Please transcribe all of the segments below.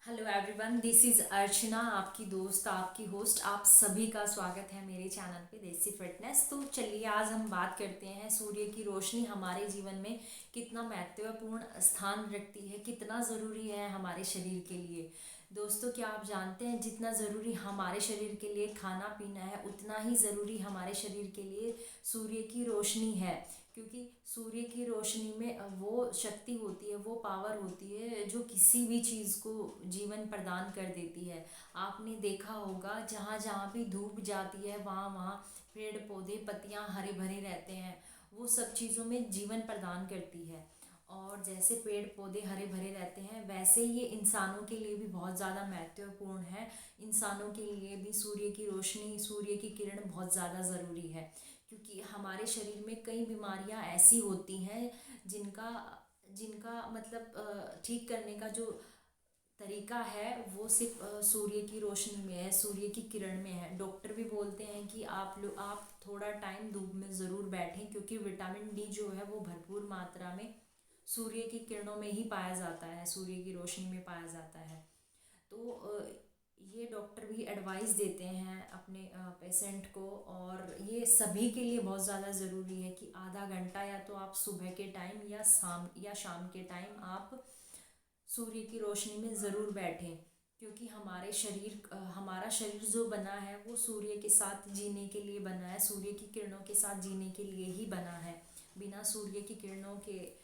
Hello everyone, this is अर्चना, आपकी दोस्त, आपकी होस्ट। आप सभी का स्वागत है मेरे चैनल पे देसी फिटनेस। तो चलिए आज हम बात करते हैं सूर्य की रोशनी हमारे जीवन में कितना महत्वपूर्ण स्थान रखती है, कितना ज़रूरी है हमारे शरीर के लिए। दोस्तों, क्या आप जानते हैं जितना ज़रूरी हमारे शरीर के लिए खाना पीना है, उतना ही ज़रूरी हमारे शरीर के लिए सूर्य की रोशनी है। क्योंकि सूर्य की रोशनी में वो शक्ति होती है, वो पावर होती है जो किसी भी चीज़ को जीवन प्रदान कर देती है। आपने देखा होगा जहाँ जहाँ भी धूप जाती है वहाँ वहाँ पेड़ पौधे पत्तियाँ हरे भरे रहते हैं। वो सब चीज़ों में जीवन प्रदान करती है। और जैसे पेड़ पौधे हरे भरे रहते हैं, वैसे ये इंसानों के लिए भी बहुत ज़्यादा महत्वपूर्ण है। इंसानों के लिए भी सूर्य की रोशनी, सूर्य की किरण बहुत ज़्यादा ज़रूरी है। क्योंकि हमारे शरीर में कई बीमारियां ऐसी होती हैं जिनका जिनका मतलब ठीक करने का जो तरीका है वो सिर्फ सूर्य की रोशनी में है, सूर्य की किरण में है। डॉक्टर भी बोलते हैं कि आप थोड़ा टाइम धूप में ज़रूर बैठें, क्योंकि विटामिन डी जो है वो भरपूर मात्रा में सूर्य की किरणों में ही पाया जाता है, सूर्य की रोशनी में पाया जाता है। तो ये डॉक्टर भी एडवाइस देते हैं अपने पेशेंट को। और ये सभी के लिए बहुत ज़्यादा ज़रूरी है कि आधा घंटा या तो आप सुबह के टाइम या शाम के टाइम आप सूर्य की रोशनी में ज़रूर बैठें। क्योंकि हमारा शरीर जो बना है वो सूर्य के साथ जीने के लिए बना है, सूर्य की किरणों के साथ जीने के लिए ही बना है। बिना सूर्य की किरणों के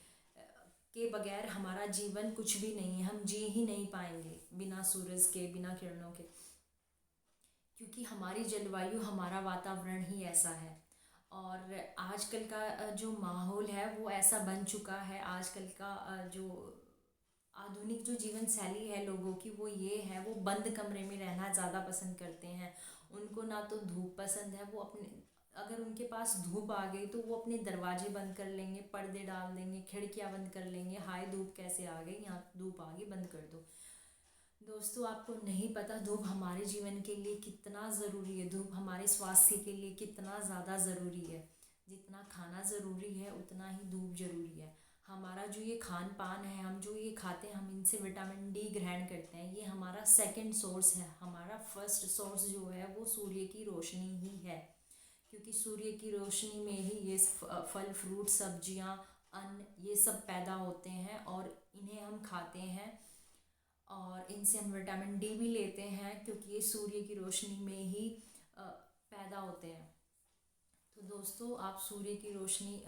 बगैर हमारा जीवन कुछ भी नहीं है, हम जी ही नहीं पाएंगे बिना सूरज के, बिना किरणों के। क्योंकि हमारी जलवायु, हमारा वातावरण ही ऐसा है। और आजकल का जो माहौल है वो ऐसा बन चुका है। आजकल का जो आधुनिक जो जीवन शैली है लोगों की, वो ये है, वो बंद कमरे में रहना ज़्यादा पसंद करते हैं। उनको ना तो धूप पसंद है, वो अपने अगर उनके पास धूप आ गई तो वो अपने दरवाजे बंद कर लेंगे, पर्दे डाल देंगे, खिड़कियाँ बंद कर लेंगे। हाय धूप कैसे आ गई, यहाँ धूप आ गई, बंद कर दो। दोस्तों, आपको नहीं पता धूप हमारे जीवन के लिए कितना ज़रूरी है, धूप हमारे स्वास्थ्य के लिए कितना ज़्यादा ज़रूरी है। जितना खाना ज़रूरी है उतना ही धूप ज़रूरी है। हमारा जो ये खान पान है, हम जो ये खाते हैं, हम इनसे विटामिन डी ग्रहण करते हैं। ये हमारा सेकंड सोर्स है। हमारा फर्स्ट सोर्स जो है वो सूर्य की रोशनी ही है। क्योंकि सूर्य की रोशनी में ही ये फल फ्रूट सब्जियां, अन्न, ये सब पैदा होते हैं और इन्हें हम खाते हैं। और इनसे हम विटामिन डी भी लेते हैं, क्योंकि ये सूर्य की रोशनी में ही पैदा होते हैं। तो दोस्तों, आप सूर्य की रोशनी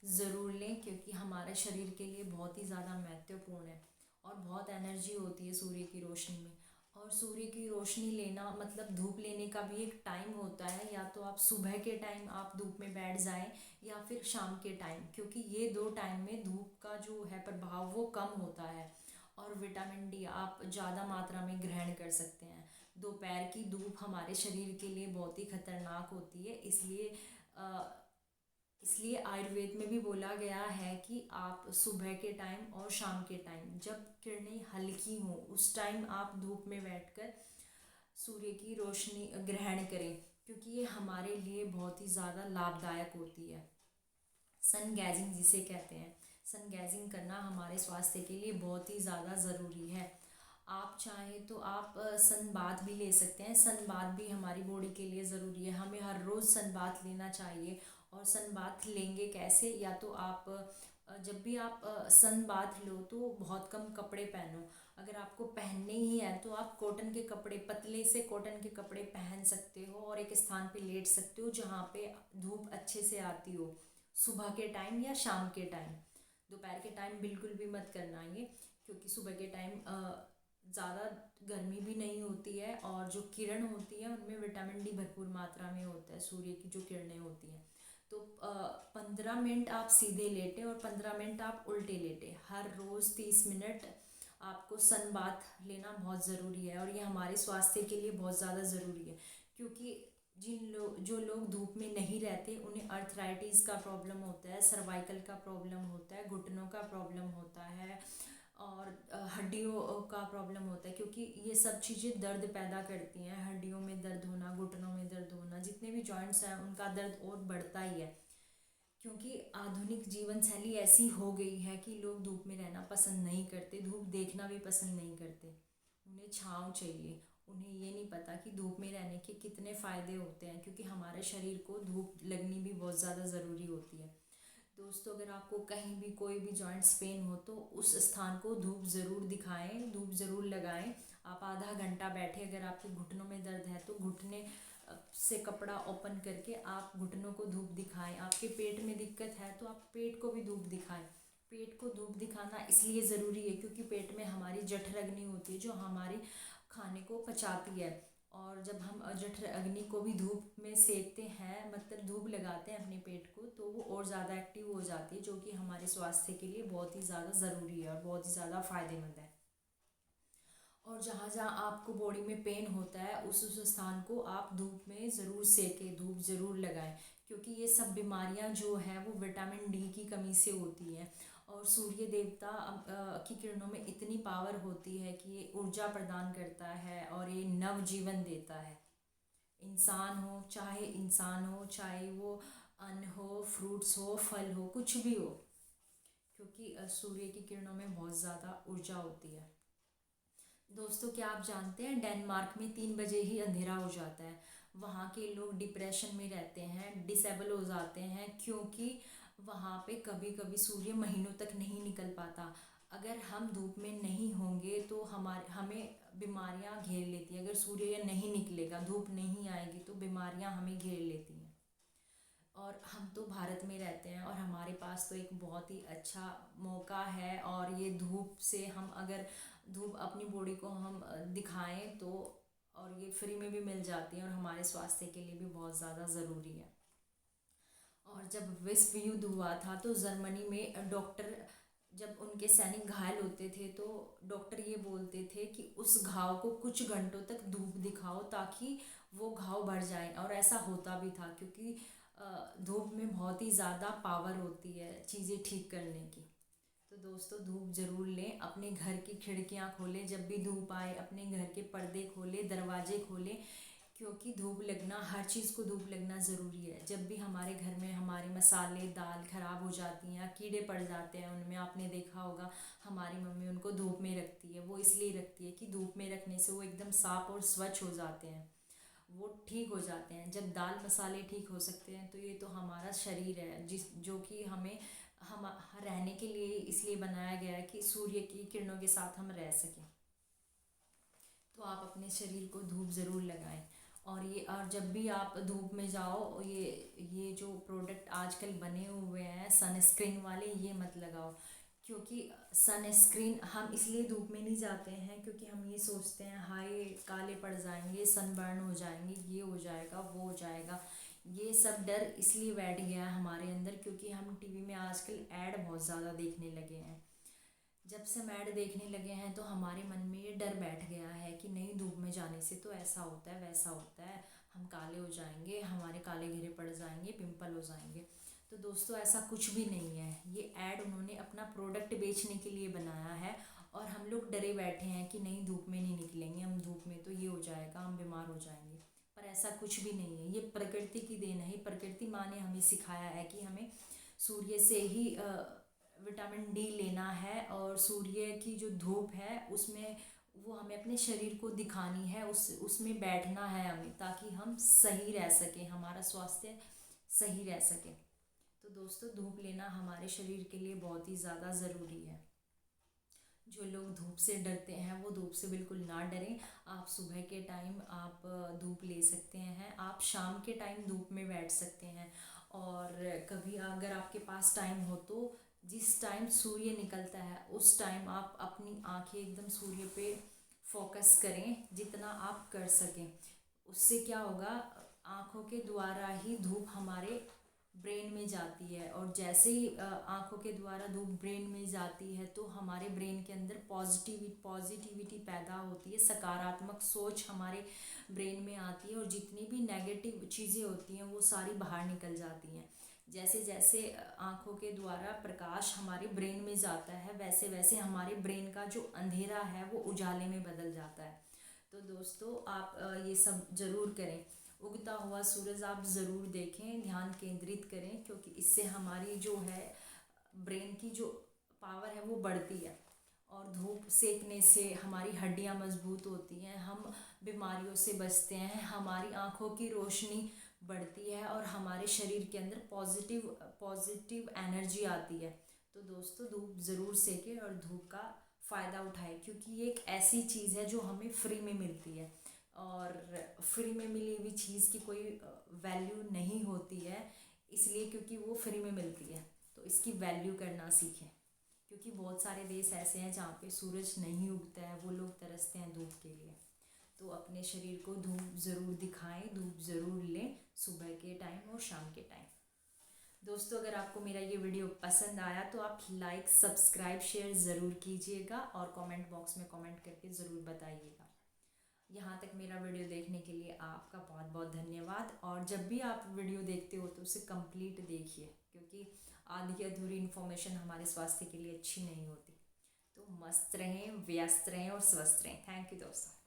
ज़रूर लें, क्योंकि हमारे शरीर के लिए बहुत ही ज़्यादा महत्वपूर्ण है। और बहुत एनर्जी होती है सूर्य की रोशनी में। और सूर्य की रोशनी लेना मतलब धूप लेने का भी एक टाइम होता है। या तो आप सुबह के टाइम आप धूप में बैठ जाएं, या फिर शाम के टाइम, क्योंकि ये दो टाइम में धूप का जो है प्रभाव वो कम होता है। और विटामिन डी आप ज़्यादा मात्रा में ग्रहण कर सकते हैं। दोपहर की धूप हमारे शरीर के लिए बहुत ही खतरनाक होती है। इसलिए आयुर्वेद में भी बोला गया है कि आप सुबह के टाइम और शाम के टाइम, जब किरणें हल्की हों, उस टाइम आप धूप में बैठकर सूर्य की रोशनी ग्रहण करें। क्योंकि ये हमारे लिए बहुत ही ज़्यादा लाभदायक होती है। सन गैजिंग जिसे कहते हैं, सन गैजिंग करना हमारे स्वास्थ्य के लिए बहुत ही ज़्यादा ज़रूरी है। आप चाहें तो आप सन बाथ भी ले सकते हैं। सन बाथ भी हमारी बॉडी के लिए ज़रूरी है, हमें हर रोज़ सन बाथ लेना चाहिए। और सन बाथ लेंगे कैसे? या तो आप जब भी आप सन बाथ लो तो बहुत कम कपड़े पहनो। अगर आपको पहनने ही है तो आप कॉटन के कपड़े, पतले से कॉटन के कपड़े पहन सकते हो और एक स्थान पे लेट सकते हो जहाँ पे धूप अच्छे से आती हो। सुबह के टाइम या शाम के टाइम, दोपहर के टाइम बिल्कुल भी मत करना ये। क्योंकि सुबह के टाइम ज़्यादा गर्मी भी नहीं होती है, और जो किरण होती है उनमें विटामिन डी भरपूर मात्रा में होता है, सूर्य की जो किरणें होती हैं। तो 15 मिनट आप सीधे लेटें और 15 मिनट आप उल्टे लेटें। हर रोज़ 30 मिनट आपको सन बाथ लेना बहुत ज़रूरी है। और ये हमारे स्वास्थ्य के लिए बहुत ज़्यादा ज़रूरी है। क्योंकि जो लोग धूप में नहीं रहते उन्हें अर्थराइटिस का प्रॉब्लम होता है, सर्वाइकल का प्रॉब्लम होता है, घुटनों का प्रॉब्लम होता है, और हड्डियों का प्रॉब्लम होता है। क्योंकि ये सब चीज़ें दर्द पैदा करती हैं। हड्डियों में दर्द होना, घुटनों में दर्द होना, जितने भी जॉइंट्स हैं उनका दर्द और बढ़ता ही है। क्योंकि आधुनिक जीवन शैली ऐसी हो गई है कि लोग धूप में रहना पसंद नहीं करते, धूप देखना भी पसंद नहीं करते। उन्हें छाँव चाहिए। उन्हें ये नहीं पता कि धूप में रहने के कितने फ़ायदे होते हैं, क्योंकि हमारे शरीर को धूप लगनी भी बहुत ज़्यादा ज़रूरी होती है। दोस्तों, अगर आपको कहीं भी कोई भी जॉइंट्स पेन हो तो उस स्थान को धूप ज़रूर दिखाएं, धूप ज़रूर लगाएं। आप आधा घंटा बैठे, अगर आपके घुटनों में दर्द है तो घुटने से कपड़ा ओपन करके आप घुटनों को धूप दिखाएं। आपके पेट में दिक्कत है तो आप पेट को भी धूप दिखाएं। पेट को धूप दिखाना इसलिए ज़रूरी है क्योंकि पेट में हमारी जठराग्नि होती है जो हमारी खाने को पचाती है। और जब हम जठराग्नि को भी धूप में सेकते हैं, मतलब धूप लगाते हैं अपने पेट को, तो वो और ज़्यादा एक्टिव हो जाती है, जो कि हमारे स्वास्थ्य के लिए बहुत ही ज़्यादा ज़रूरी है और बहुत ही ज़्यादा फ़ायदेमंद है। और जहाँ जहाँ आपको बॉडी में पेन होता है उस स्थान को आप धूप में ज़रूर सेकें, धूप ज़रूर लगाएं, क्योंकि ये सब बीमारियाँ जो हैं वो विटामिन डी की कमी से होती हैं। और सूर्य देवता की किरणों में इतनी पावर होती है कि ये ऊर्जा प्रदान करता है और ये नव जीवन देता है। इंसान हो चाहे वो अन्न हो, फ्रूट्स हो, फल हो, कुछ भी हो, क्योंकि सूर्य की किरणों में बहुत ज़्यादा ऊर्जा होती है। दोस्तों, क्या आप जानते हैं डेनमार्क में 3 बजे ही अंधेरा हो जाता है। वहाँ के लोग डिप्रेशन में रहते हैं, डिसेबल हो जाते हैं, क्योंकि वहाँ पे कभी कभी सूर्य महीनों तक नहीं निकल पाता। अगर हम धूप में नहीं होंगे तो हमें बीमारियाँ घेर लेती हैं। अगर सूर्य नहीं निकलेगा, धूप नहीं आएगी तो बीमारियाँ हमें घेर लेती हैं। और हम तो भारत में रहते हैं और हमारे पास तो एक बहुत ही अच्छा मौका है, और ये धूप से हम अगर धूप अपनी बॉडी को हम दिखाएं तो, और ये फ्री में भी मिल जाती है और हमारे स्वास्थ्य के लिए भी बहुत ज़्यादा ज़रूरी है। और जब विश्व युद्ध हुआ था तो जर्मनी में डॉक्टर, जब उनके सैनिक घायल होते थे तो डॉक्टर ये बोलते थे कि उस घाव को कुछ घंटों तक धूप दिखाओ ताकि वो घाव बढ़ जाए। और ऐसा होता भी था, क्योंकि धूप में बहुत ही ज़्यादा पावर होती है चीज़ें ठीक करने की। तो दोस्तों, धूप ज़रूर लें, अपने घर की खिड़कियाँ खोलें, जब भी धूप आए अपने घर के पर्दे खोलें, दरवाजे खोलें, क्योंकि धूप लगना, हर चीज़ को धूप लगना ज़रूरी है। जब भी हमारे घर में हमारे मसाले दाल ख़राब हो जाती हैं, कीड़े पड़ जाते हैं उनमें, आपने देखा होगा हमारी मम्मी उनको धूप में रखती है। वो इसलिए रखती है कि धूप में रखने से वो एकदम साफ़ और स्वच्छ हो जाते हैं, वो ठीक हो जाते हैं। जब दाल मसाले ठीक हो सकते हैं तो ये तो हमारा शरीर है जो कि हमें हम रहने के लिए इसलिए बनाया गया है कि सूर्य की किरणों के साथ हम रह सकें। तो आप अपने शरीर को धूप ज़रूर लगाएं। और जब भी आप धूप में जाओ, ये जो प्रोडक्ट आजकल बने हुए हैं सनस्क्रीन वाले, ये मत लगाओ, क्योंकि सनस्क्रीन हम इसलिए धूप में नहीं जाते हैं क्योंकि हम ये सोचते हैं हाय काले पड़ जाएंगे, सनबर्न हो जाएंगे, ये हो जाएगा, वो हो जाएगा। ये सब डर इसलिए बैठ गया है हमारे अंदर क्योंकि हम टीवी में आजकल ऐड बहुत ज़्यादा देखने लगे हैं। जब से हम ऐड देखने लगे हैं तो हमारे मन में ये डर बैठ गया है कि नहीं, धूप में जाने से तो ऐसा होता है, वैसा होता है, हम काले हो जाएंगे, हमारे काले घेरे पड़ जाएंगे, पिंपल हो जाएंगे। तो दोस्तों, ऐसा कुछ भी नहीं है। ये ऐड उन्होंने अपना प्रोडक्ट बेचने के लिए बनाया है, और हम लोग डरे बैठे हैं कि नहीं, धूप में नहीं निकलेंगे, हम धूप में तो ये हो जाएगा, हम बीमार हो जाएंगे। पर ऐसा कुछ भी नहीं है, ये प्रकृति की देन है। प्रकृति माँ ने हमें सिखाया है कि हमें सूर्य से ही विटामिन डी लेना है, और सूर्य की जो धूप है उसमें वो हमें अपने शरीर को दिखानी है, उसमें बैठना है हमें, ताकि हम सही रह सकें, हमारा स्वास्थ्य सही रह सके। तो दोस्तों, धूप लेना हमारे शरीर के लिए बहुत ही ज़्यादा ज़रूरी है। जो लोग धूप से डरते हैं वो धूप से बिल्कुल ना डरें। आप सुबह के टाइम आप धूप ले सकते हैं, आप शाम के टाइम धूप में बैठ सकते हैं। और कभी अगर आपके पास टाइम हो तो जिस टाइम सूर्य निकलता है उस टाइम आप अपनी आंखें एकदम सूर्य पे फोकस करें, जितना आप कर सकें। उससे क्या होगा, आँखों के द्वारा ही धूप हमारे ब्रेन में जाती है, और जैसे ही आँखों के द्वारा धूप ब्रेन में जाती है तो हमारे ब्रेन के अंदर पॉजिटिविटी पैदा होती है, सकारात्मक सोच हमारे ब्रेन में आती है, और जितनी भी नेगेटिव चीज़ें होती हैं वो सारी बाहर निकल जाती हैं। जैसे जैसे आँखों के द्वारा प्रकाश हमारे ब्रेन में जाता है, वैसे वैसे हमारे ब्रेन का जो अंधेरा है वो उजाले में बदल जाता है। तो दोस्तों, आप ये सब ज़रूर करें। उगता हुआ सूरज आप ज़रूर देखें, ध्यान केंद्रित करें, क्योंकि इससे हमारी जो है ब्रेन की जो पावर है वो बढ़ती है। और धूप सेकने से हमारी हड्डियां मजबूत होती हैं, हम बीमारियों से बचते हैं, हमारी आँखों की रोशनी बढ़ती है और हमारे शरीर के अंदर पॉजिटिव एनर्जी आती है। तो दोस्तों धूप ज़रूर सेकें और धूप का फ़ायदा उठाएं, क्योंकि ये एक ऐसी चीज़ है जो हमें फ्री में मिलती है और फ्री में मिली हुई चीज़ की कोई वैल्यू नहीं होती है, इसलिए क्योंकि वो फ्री में मिलती है तो इसकी वैल्यू करना सीखें। क्योंकि बहुत सारे देश ऐसे हैं जहाँ पे सूरज नहीं उगता है, वो लोग तरसते हैं धूप के लिए। तो अपने शरीर को धूप ज़रूर दिखाएं, धूप ज़रूर लें, सुबह के टाइम और शाम के टाइम। दोस्तों अगर आपको मेरा ये वीडियो पसंद आया तो आप लाइक सब्सक्राइब शेयर ज़रूर कीजिएगा और कमेंट बॉक्स में कमेंट करके ज़रूर बताइएगा। यहाँ तक मेरा वीडियो देखने के लिए आपका बहुत बहुत धन्यवाद। और जब भी आप वीडियो देखते हो तो उसे कंप्लीट देखिए, क्योंकि आधी अधूरी इन्फॉर्मेशन हमारे स्वास्थ्य के लिए अच्छी नहीं होती। तो मस्त रहें, व्यस्त रहें और स्वस्थ रहें। थैंक यू दोस्तों।